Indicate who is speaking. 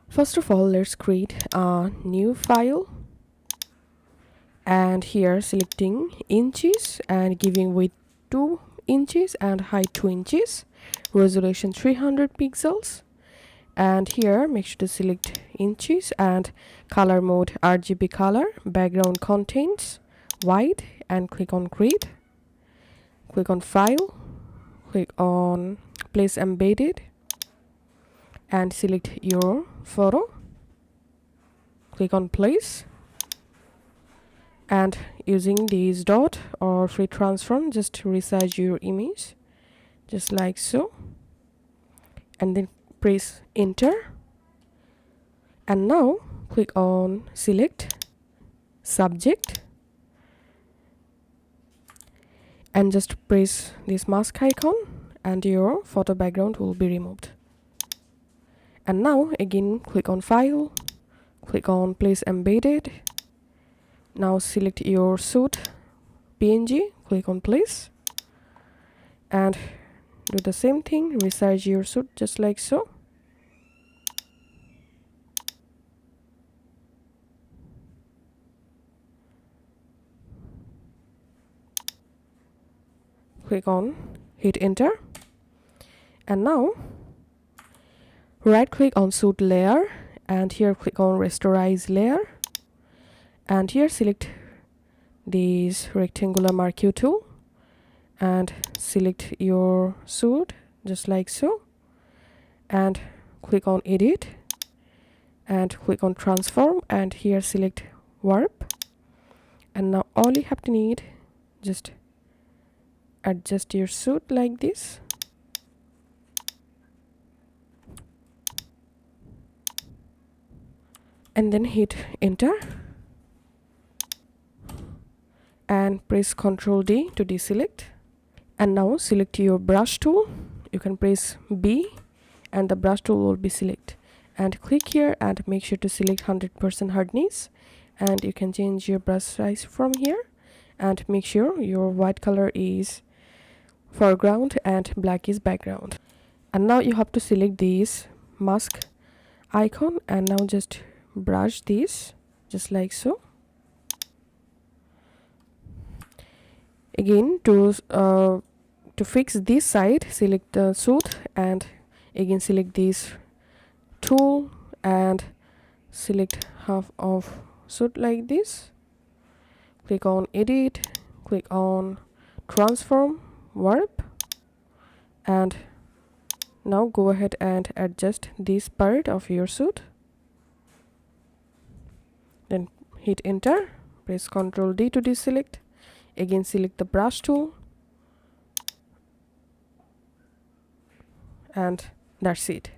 Speaker 1: First of all, let's create a new file, and here selecting inches and giving width 2 inches and height 2 inches, resolution 300 pixels. And here make sure to select inches and color mode RGB color, background contains white, and click on create. Click on file, click on place embedded, and select your photo. Click on place, and using this dot or free transform, just resize your image just like so, and then press enter. And now click on select subject, and just press this mask icon, and your photo background will be removed. And now again click on file, click on place embedded. Now select your suit PNG, click on place, and do the same thing, resize your suit just like so. Click on hit enter. And now right click on suit layer, and here click on rasterize layer, and here select this rectangular marquee tool and select your suit just like so, and click on edit and click on transform, and here select warp. And now all you have to need, just adjust your suit like this, and then hit enter and press Ctrl D to deselect. And now select your brush tool, you can press B and the brush tool will be select, and click here and make sure to select 100% hardness, and you can change your brush size from here, and make sure your white color is foreground and black is background. And now you have to select this mask icon, and now just brush this just like so. Again, to fix this side, select the suit and again select this tool and select half of suit like this. Click on edit, click on transform warp, and now go ahead and adjust this part of your suit. Then hit enter, press Ctrl D to deselect. Again select the brush tool, and that's it.